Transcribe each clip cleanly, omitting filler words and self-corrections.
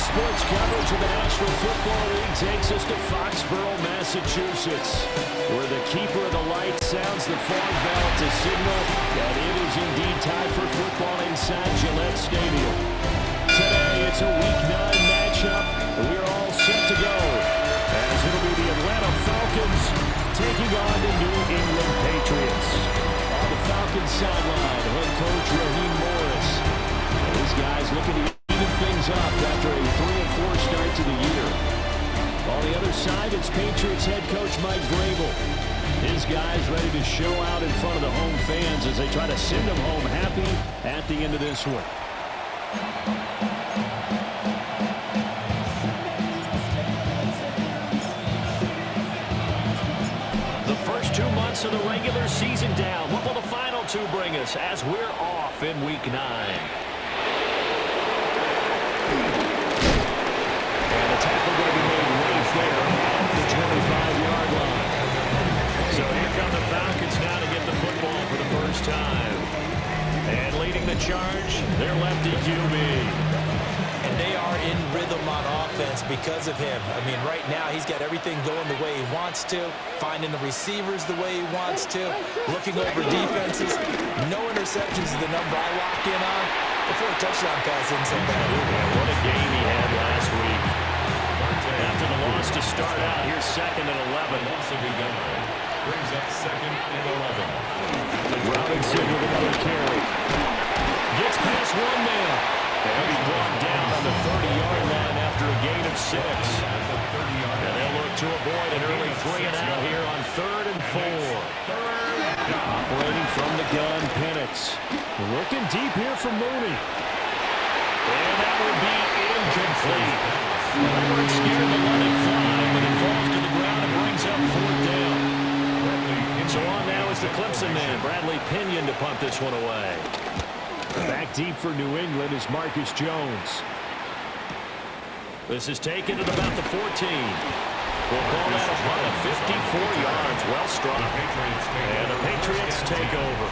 sports coverage of the National Football League takes us to Foxborough, Massachusetts, where the keeper of the light sounds the fog bell to signal that it is indeed time for football inside Gillette Stadium. Today, it's a Week 9 matchup, and we are all set to go, as it'll be the Atlanta Falcons taking on the New England Patriots. On the Falcons sideline, head coach Raheem Morris. And these guys looking to even things up after a 3-4 start to the year. On the other side, it's Patriots head coach Mike Vrabel. His guys ready to show out in front of the home fans as they try to send them home happy at the end of this one. The first 2 months of the regular season down. What will the final two bring us as we're off in Week 9? And the tackle going to be made right there at the 25-yard line. So here come the Falcons now to get the football for the first time. And leading the charge, their lefty QB. And they are in rhythm on offense because of him. I mean, right now he's got everything going the way he wants to, finding the receivers the way he wants to, looking over defenses. No interceptions is the number I lock in on. Before a touchdown pass isn't so bad either. What a game he had last week. After the loss to start out, here's 2nd and 11. Brings up 2nd and 11. Robinson with another carry. Gets past one man. And he's brought down on the 30-yard line after a gain of 6. And they'll look to avoid an early 3-and-out here on 3rd and 4. Operating from the gun, Penix. Looking deep here for Mooney. And that will be incomplete. Herbert scared to let it fly, but it falls to the ground and brings up 4th down. So on now is the Clemson man, Bradley Pinion, to punt this one away. Back deep for New England is Marcus Jones. This is taken at about the 14. We'll call that a punt of 54 yards. Well struck. And the Patriots take over.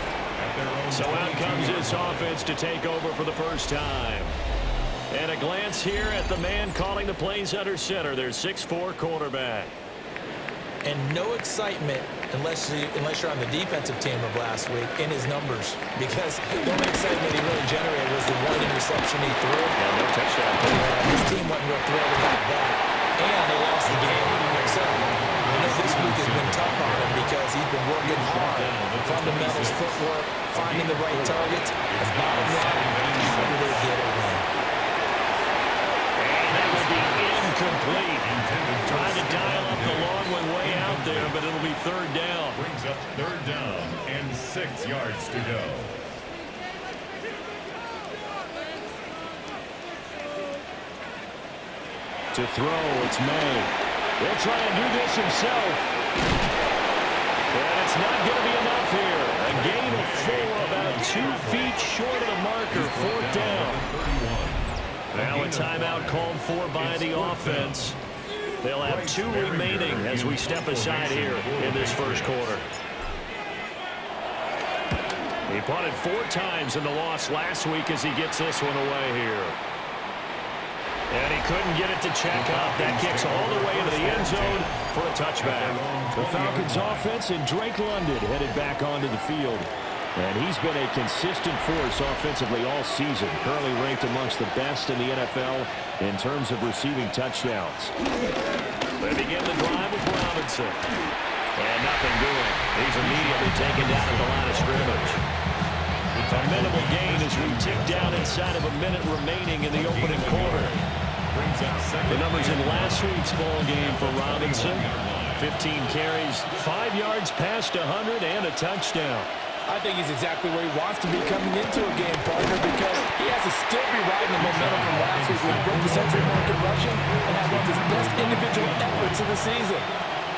So out comes this offense to take over for the first time. And a glance here at the man calling the plays under center. Their 6'4" quarterback. And no excitement unless you're on the defensive team of last week in his numbers. Because the only excitement he really generated was the one interception he threw. Yeah, no touchdown. His team wasn't real thrilled about that. And they lost the game. So I know this week has been tough on him because he's been working hard. Fundamentals, footwork, finding the right targets. And bottom line, how do they get a win? And that would be incomplete. Trying to dial up the long one way out there, but it'll be 3rd down. Brings up 3rd down and 6 yards to go. To throw, it's May. He'll try and do this himself. And it's not going to be enough here. A gain of 4, about 2 feet short of the marker. 4th down. Now a timeout called for by the offense. They'll have 2 remaining as we step aside here in this first quarter. He punted 4 times in the loss last week as he gets this one away here. And he couldn't get it to check up. That kicks all the way into the end zone for a touchback. The Falcons offense and Drake London headed back onto the field. And he's been a consistent force offensively all season, currently ranked amongst the best in the NFL in terms of receiving touchdowns. They begin the drive with Robinson. And nothing doing. He's immediately taken down at the line of scrimmage. A minimal gain as we tick down inside of a minute remaining in the opening quarter. The numbers in last week's ball game for Robinson. 15 carries, 5 yards past 100, and a touchdown. I think he's exactly where he wants to be coming into a game, partner, because he has to still be riding the momentum from last week when he broke the century mark in rushing and had one of his best individual efforts of the season.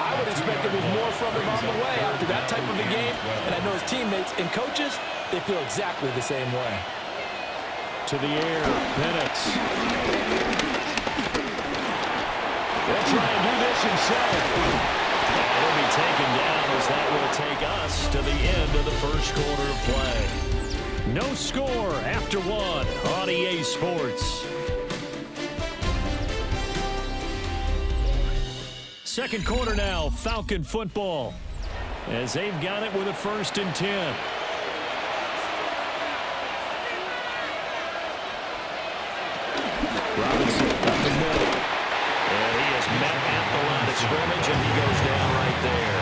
I would expect there was more from him on the way after that type of a game, and I know his teammates and coaches, they feel exactly the same way. To the air, Penix. He'll try and do this himself. Will be taken down as that will take us to the end of the first quarter of play. No score after 1 on EA Sports. second quarter now, Falcon football, as they've got it with a 1st and 10. Robinson up the middle. And he is met at the line of scrimmage, and he goes down right there.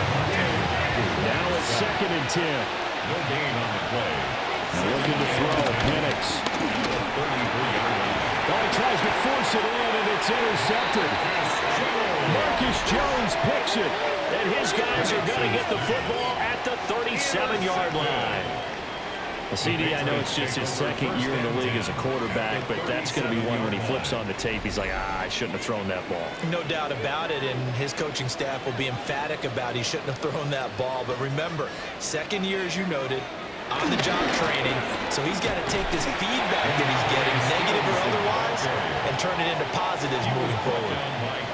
Now it's 2nd and 10. No gain on the play. Looking to throw, Penix. Oh, he tries to force it in, and it's intercepted. Marcus Jones picks it, and his guys are going to get the football at the 37-yard line. Well, CD, I know it's just his 2nd year in the league as a quarterback, but that's going to be one when he flips on the tape. He's like, I shouldn't have thrown that ball. No doubt about it, and his coaching staff will be emphatic about he shouldn't have thrown that ball. But remember, 2nd year, as you noted, on-the-job training, so he's got to take this feedback that he's getting, negative or otherwise, and turn it into positives moving forward.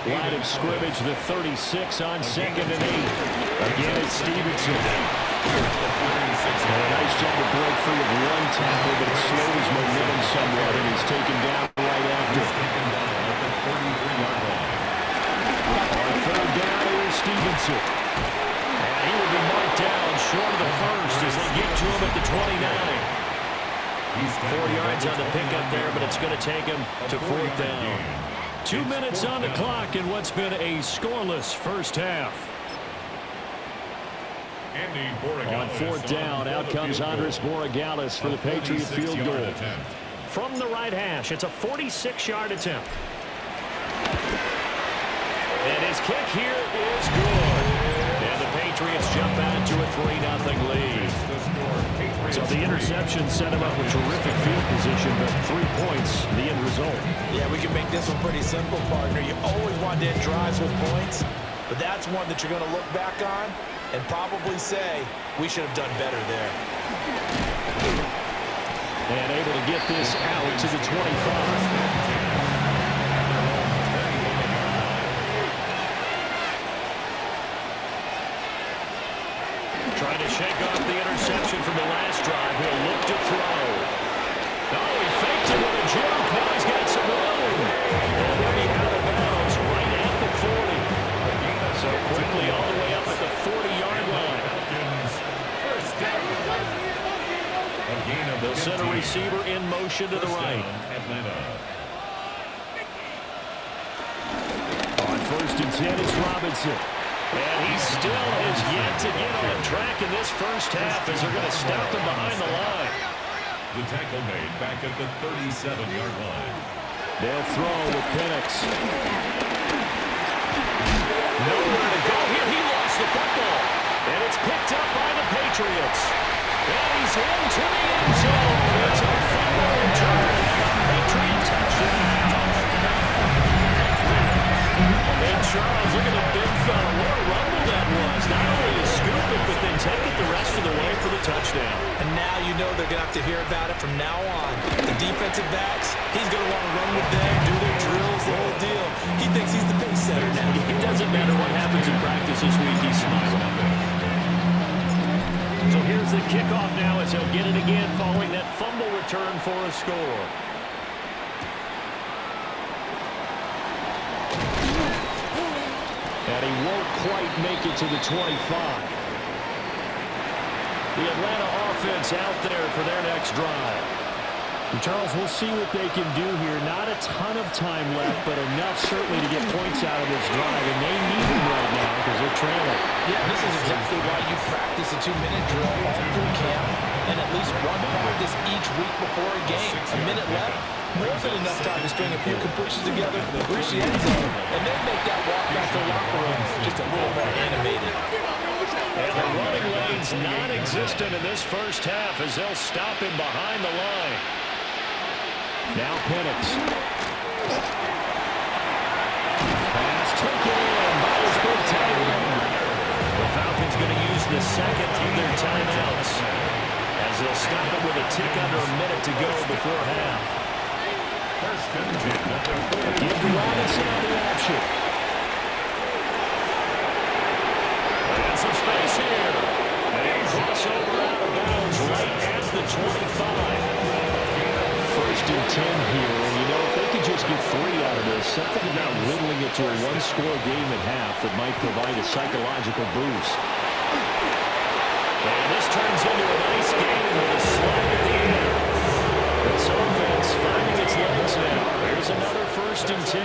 Line of scrimmage, the 36 on 2nd and 8. Again, it's Stevenson. A nice job to break free of one tackle, but it slowed his momentum somewhat, and he's taken down right after. On 3rd down, here's Stevenson. And he will be marked down short of the 1st as they get to him at the 29. 4 yards on the pickup there, but it's going to take him to 4th down. 2 minutes on the clock in what's been a scoreless first half. On 4th down, out comes Andres Borregales for the Patriot field goal. From the right hash, it's a 46-yard attempt. And his kick here is good. And the Patriots jump out to a 3-0 lead. So the interception set him up with terrific field position, but 3 points, the end result. Yeah, we can make this one pretty simple, partner. You always want to end drives with points, but that's one that you're going to look back on and probably say, we should have done better there. And able to get this out to the 25. Trying to shake off the interception from the last drive. He'll look to throw. Oh, he faked it with a jump. Now he's got some room. And he'll be out of bounds right at the 40. So quickly all the way up at the 40-yard line. They'll send a receiver in motion to the right. On 1st and 10, it's Robinson. And he still has yet to get on track in this first half as they're going to stop him behind the line. The tackle made back at the 37-yard line. They'll throw with Penix. Nowhere to go here. He lost the football. And it's picked up by the Patriots. And he's into the end zone. It's a fumble return. Patriot touchdown. And Charles, look at the big fella. What a rumble that was. Not only to scoop it, but then take it the rest of the way for the touchdown. And now you know they're going to have to hear about it from now on. The defensive backs, he's going to want to run with them, do their drills, the whole deal. He thinks he's the pace setter now. It doesn't matter what happens in practice this week. He's smiling. So here's the kickoff now as he'll get it again following that fumble return for a score. And he won't quite make it to the 25. The Atlanta offense out there for their next drive. And Charles, we'll see what they can do here. Not a ton of time left, but enough certainly to get points out of this drive. And they need them right now because they're trailing. Yeah, this is exactly why you practice a 2-minute drill all through camp and at least one practice each week before a game. A minute left, more than enough time to string a few completions together, reach the end zone, and then make that walk back to the locker room just a little more animated. And the running lane's non-existent in this first half as they'll stop him behind the line. Now Penix. Pass taken in by his big tight end. The Falcons going to use the second of their timeouts as they'll stop it with a tick under a minute to go before half. Give Robinson on the action. And some space here. And a crossover out of bounds right at the 25. 1st and 10 here. And, you know, if they could just get 3 out of this. Something about whittling it to a one-score game at half that might provide a psychological boost. And this turns into a nice game with a slide at the end. This offense finding its legs now. Here's another 1st and 10.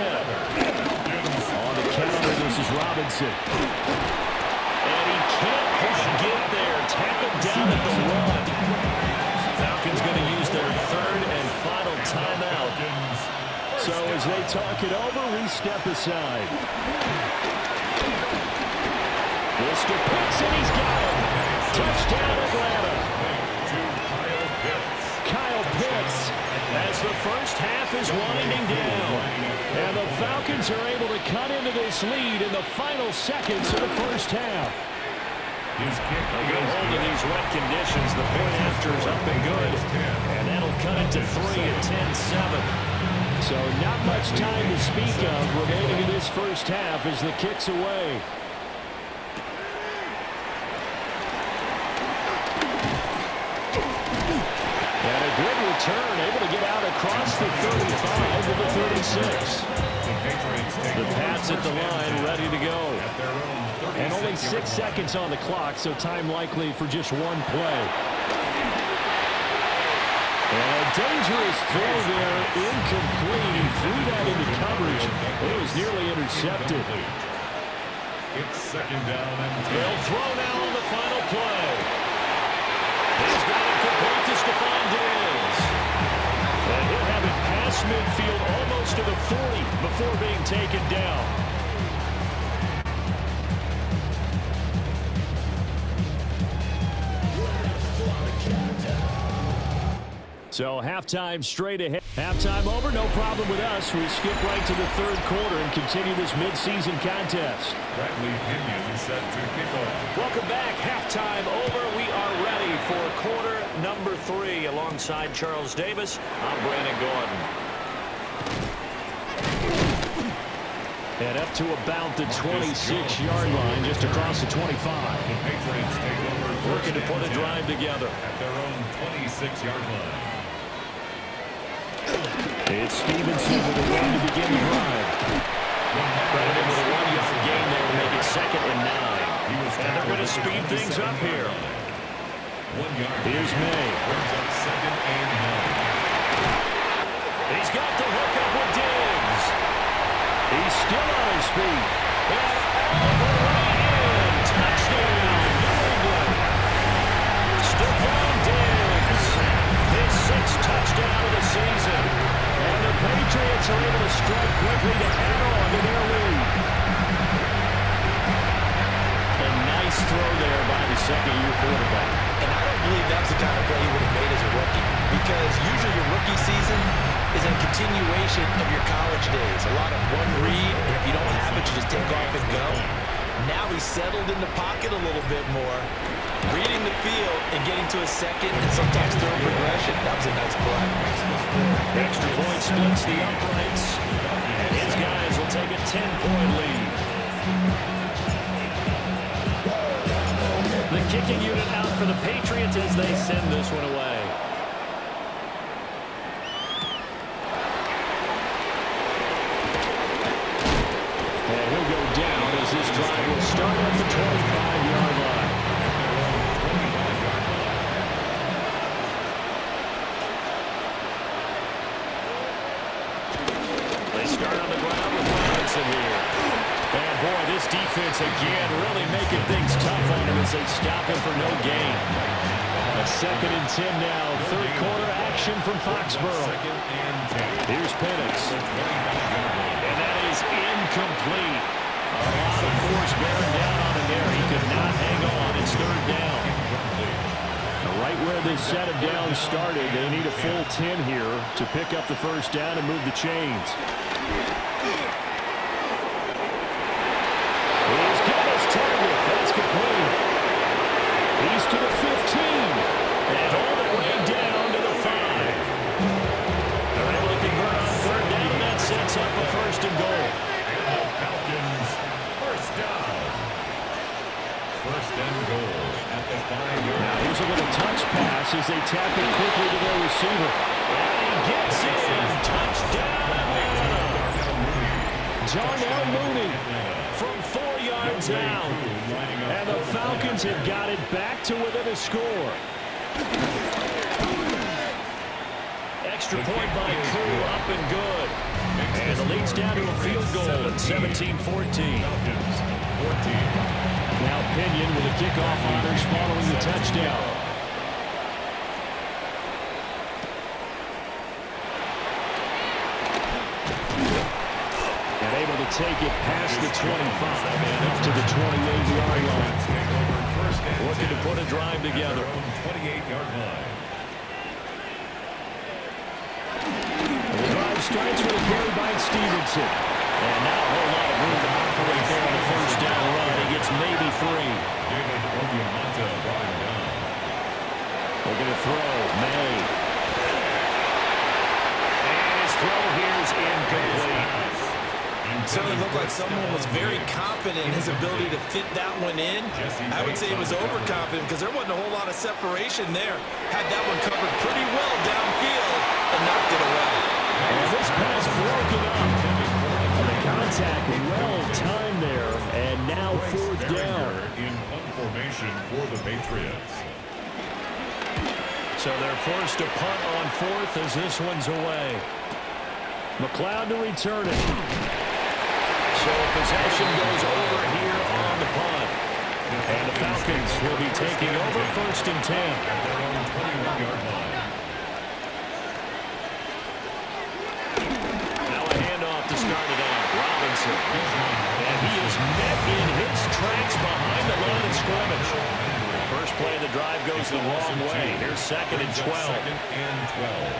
On the counter, this is Robinson. And he can't quite get there. Tackled down at the run. Falcons going to use their 3rd and final timeout. So as they talk it over, we step aside. Mr. Pitts, and he's got him. Touchdown, Atlanta. Kyle Pitts, as the first half is winding down. And the Falcons are able to cut into this lead in the final seconds of the first half. They'll get hold of these wet conditions. The point after is up and good. And that'll cut it to 3 at 10-7. So not much time to speak of remaining in this first half as the kick's away. And a good return, able to get out across the 35 to the 36. The Pats at the line, ready to go. And only 6 seconds on the clock, so time likely for just one play. And a dangerous throw there, incomplete. He threw that into coverage. It was nearly intercepted. It's 2nd down and 10. They'll throw now on the final play. He's got it complete to Stephon Diggs. And he'll have it past midfield almost to the 40 before being taken down. So halftime straight ahead. Halftime over, no problem with us. We skip right to the 3rd quarter and continue this midseason contest. Bradley Pinion set to kick off. Welcome back. Halftime over. We are ready for quarter number 3. Alongside Charles Davis, I'm Brandon Gordon. And up to about the 26-yard line, just across the 25. The Patriots take over. Working to put a drive together. At their own 26-yard line. It's Stevenson with a run to begin the drive. Credited with a 1-yard gain there to make it 2nd and 9. And they're going to speed things up here. 1 yard. Here's May. Brings up 2nd and 9. He's got the hook up with Diggs. He's still on his feet. And over right in. Touchdown, New England. Stephon Diggs. His 6th touchdown of the season. And the Patriots are able to strike quickly to add on to their lead. A nice throw there by the 2nd-year quarterback. And I don't believe that's the kind of play he would have made as a rookie, because usually your rookie season is a continuation of your college days. A lot of one read, and if you don't have it, you just take off and go. Now he's settled in the pocket a little bit more, reading the field and getting to a 2nd and sometimes 3rd progression. That was a nice play. Extra point splits the uprights, and his guys will take a 10-point lead. The kicking unit out for the Patriots as they send this one away. And he'll go down as this drive will start at the 25-yard line. They start on the ground with Robinson here. And boy, this defense again really making things tough on him as they stop him for no gain. A 2nd and 10 now. 3rd quarter action from Foxborough. Here's Penix. And that is incomplete. A lot of force bearing down on him there. He could not hang on. It's 3rd down. Right where this set of downs started, they need a full 10 here to pick up the 1st down and move the chains. He's got his target. That's complete. He's to the 15. And all the way down to the 5. They're able to convert on 3rd down, and that sets up a 1st and goal. Falcons, 1st down. 1st and goal at the 5-yard line. Here's a little touch pass as they tap it quickly to their receiver. And he gets in. Touchdown, Atlanta. Falcons have got it back to within a score. Extra point by Koo, up and good. And the lead's down to a field goal at 17-14. Now Pinion with the kickoff honors following the touchdown. And able to take it past the 25 and up to the 28-yard line. Looking to put a drive together. 28-yard line. The drive starts with a carry by Stevenson. And now a whole lot of room to operate there on the first down run. He gets maybe 3. David Obiamata brought him down. Looking to throw. May. And his throw here is incomplete. Certainly looked like someone was very confident in his ability to fit that one in. I would say he was overconfident because there wasn't a whole lot of separation there. Had that one covered pretty well downfield and knocked it away. And this pass broken up. The contact well timed there, and now fourth down. In punt formation for the Patriots. So they're forced to punt on fourth as this one's away. McLeod to return it. So possession goes over here on the punt. And the Falcons will be taking over first and 10. At their own 21-yard line. Now a handoff to start it out. Robinson. And he is met in his tracks behind the line of scrimmage. First play of the drive goes the wrong way. Here's second and 12. Second and 12.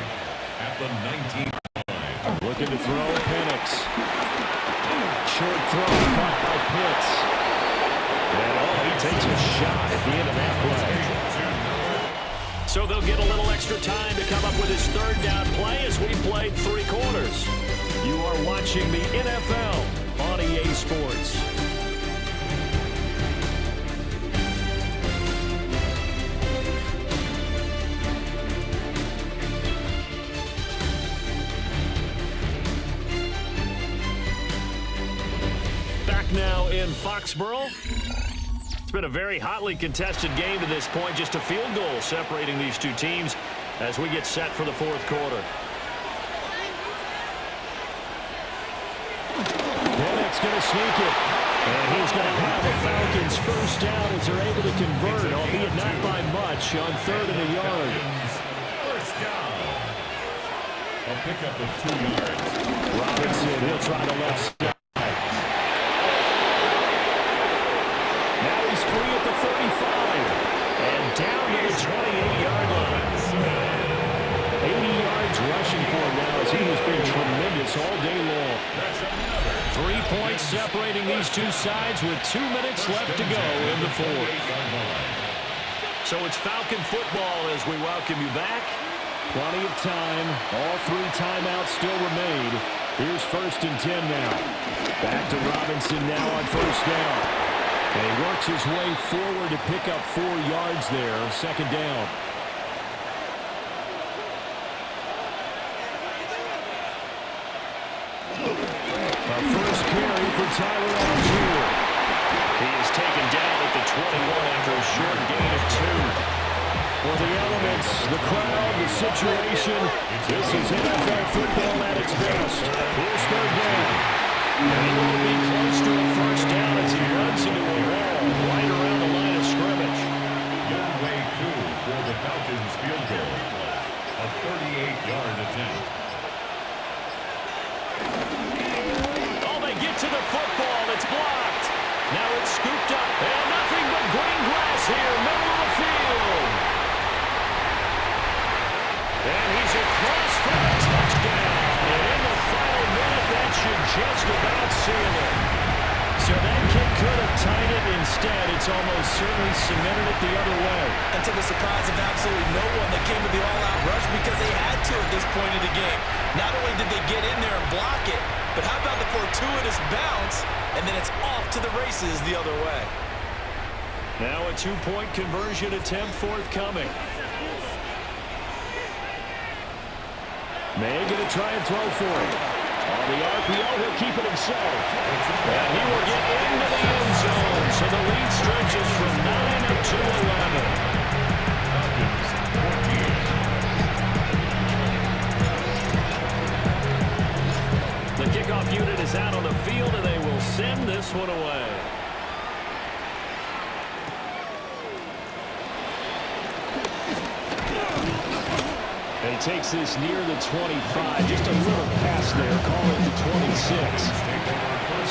At the 19th line. Looking to throw Penix. Short throw caught by Pitts. And he takes a shot at the end of that play. So they'll get a little extra time to come up with his third down play as we played 3 quarters. You are watching the NFL on EA Sports. Now in Foxborough. It's been a very hotly contested game to this point. Just a field goal separating these two teams as we get set for the fourth quarter. Penix going to sneak it. And he's going to have the Falcons first down as they're able to convert, albeit not by much, on 3rd and a yard. First down. A pickup of 2 yards. Robinson, he'll try the left side. Free at the 35 and down to the 28-yard line. 80 yards rushing for him now as he has been tremendous all day long. 3 points separating these two sides with 2 minutes left to go in the fourth. So it's Falcon football as we welcome you back. Plenty of time. All 3 timeouts still remain. Here's first and 10 now. Back to Robinson now on first down. And he works his way forward to pick up 4 yards there. Second down. A first carry for Tyler Algier. He is taken down at the 21 after a short gain of 2. For the elements, the crowd, the situation, this is NFL football at its best. Here's third down. And he will be close to a first down as he runs into a wall right around the line of scrimmage. Young Wei Koo for the Falcons field goal. A 38-yard attempt. Oh, they get to the football. It's blocked. Now it's scooped up. And nothing but green grass here, middle of the field. And he's across for a touchdown. And in the final minute, that should just about seal it. So that kick could have tied it. Instead, it's almost certainly cemented it the other way. And to the surprise of absolutely no one, they came to the all-out rush because they had to at this point in the game. Not only did they get in there and block it, but how about the fortuitous bounce, and then it's off to the races the other way. Now a 2-point conversion attempt forthcoming. May going to try and throw for it. On the RPO, he'll keep it himself. And he will get into the end zone. So the lead stretches from 9 to 11. The kickoff unit is out on the field, and they will send this one away. And he takes this near the 25. Just a little pass there. Call it the 26.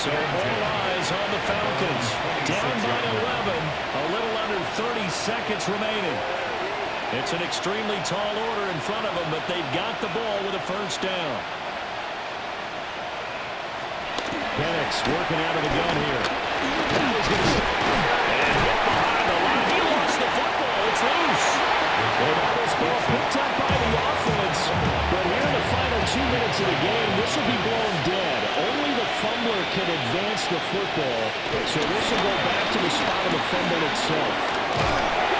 So all eyes on the Falcons. Down by 11. A little under 30 seconds remaining. It's an extremely tall order in front of them, but they've got the ball with a first down. Penix working out of the gun here. That is going to stop. And hit behind the line. He lost the football. It's loose. And now this ball picked up by the offense. But here in the final 2 minutes of the game, this will be blown dead. Only the fumbler can advance the football. So this will go back to the spot of the fumble itself.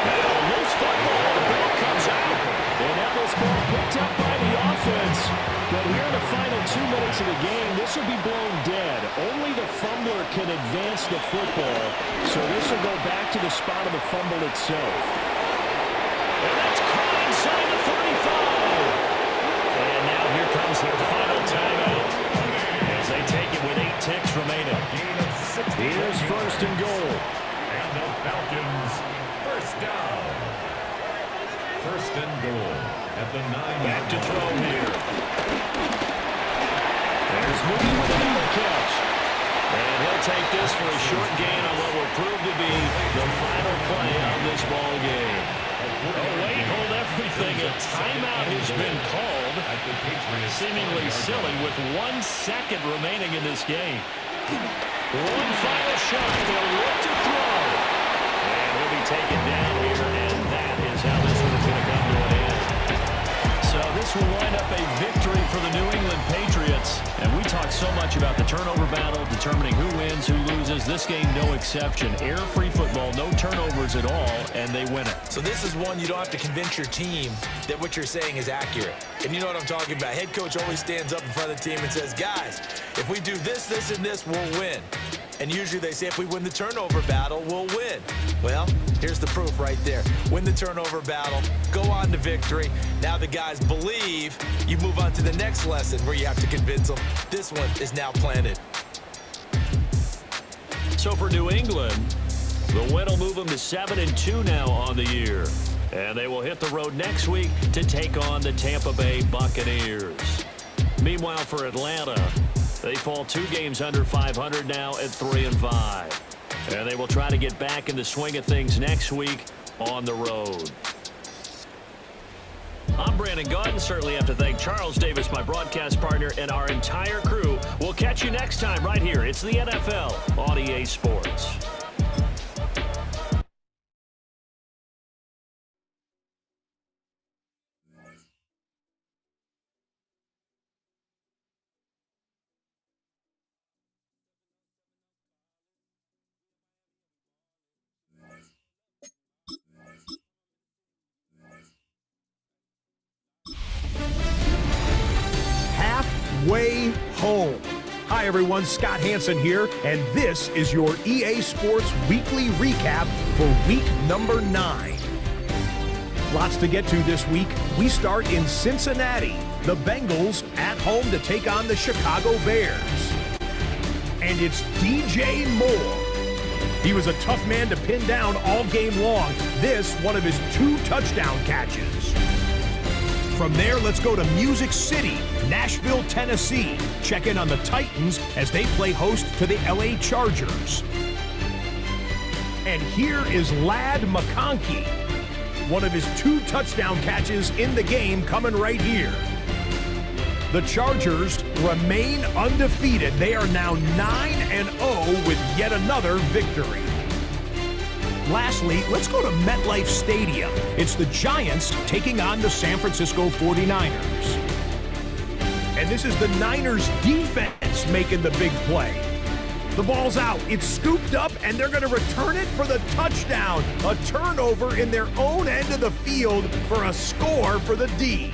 Now loose football. The ball comes out. And now this ball picked up by the offense. But here in the final 2 minutes of the game, this will be blown dead. Only the fumbler can advance the football. So this will go back to the spot of the fumble itself. And that's caught inside the 35. And now here comes their final timeout as they take it with 8 ticks remaining. Here's first and goal. And the Falcons first down. First and goal at the 9. Back to throw here. There's Moody with another catch. And he'll take this for a short gain on what will prove to be the final play of this ball game. Oh, wait, hold everything. A timeout has been called. Seemingly silly with 1 second remaining in this game. One final shot. They'll look to throw. And he'll be taken down here, and that is how this one is going to come to an end. So this will wind up a victory for the New England Patriots. And we talked so much about the turnover battle, determining who wins, who loses. This game, no exception. Error-free football, no turnovers at all, and they win it. So this is one you don't have to convince your team that what you're saying is accurate. And you know what I'm talking about. Head coach always stands up in front of the team and says, guys, if we do this, this, and this, we'll win. And usually they say if we win the turnover battle, we'll win. Well, here's the proof right there. Win the turnover battle, go on to victory. Now the guys believe. You move on to the next lesson where you have to convince them. This one is now planted. So for New England, the win will move them to 7-2 now on the year. And they will hit the road next week to take on the Tampa Bay Buccaneers. Meanwhile, for Atlanta, they fall 2 games under 500 now at 3-5. And they will try to get back in the swing of things next week on the road. I'm Brandon Gaudin. Certainly have to thank Charles Davis, my broadcast partner, and our entire crew. We'll catch you next time right here. It's the NFL on EA Sports. Halfway home. Hi everyone, Scott Hansen here, and this is your EA Sports Weekly Recap for week number 9. Lots to get to this week. We start in Cincinnati. The Bengals at home to take on the Chicago Bears. And it's DJ Moore. He was a tough man to pin down all game long. This, one of his 2 touchdown catches. From there, let's go to Music City, Nashville, Tennessee. Check in on the Titans as they play host to the LA Chargers. And here is Ladd McConkey. One of his 2 touchdown catches in the game coming right here. The Chargers remain undefeated. They are now 9-0 with yet another victory. Lastly, let's go to MetLife Stadium. It's the Giants taking on the San Francisco 49ers. And this is the Niners defense making the big play. The ball's out, it's scooped up, and they're going to return it for the touchdown. A turnover in their own end of the field for a score for the D.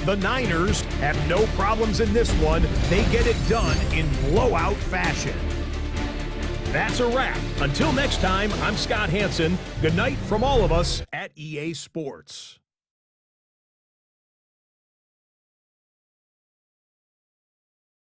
The Niners have no problems in this one. They get it done in blowout fashion. That's a wrap. Until next time, I'm Scott Hanson. Good night from all of us at EA Sports.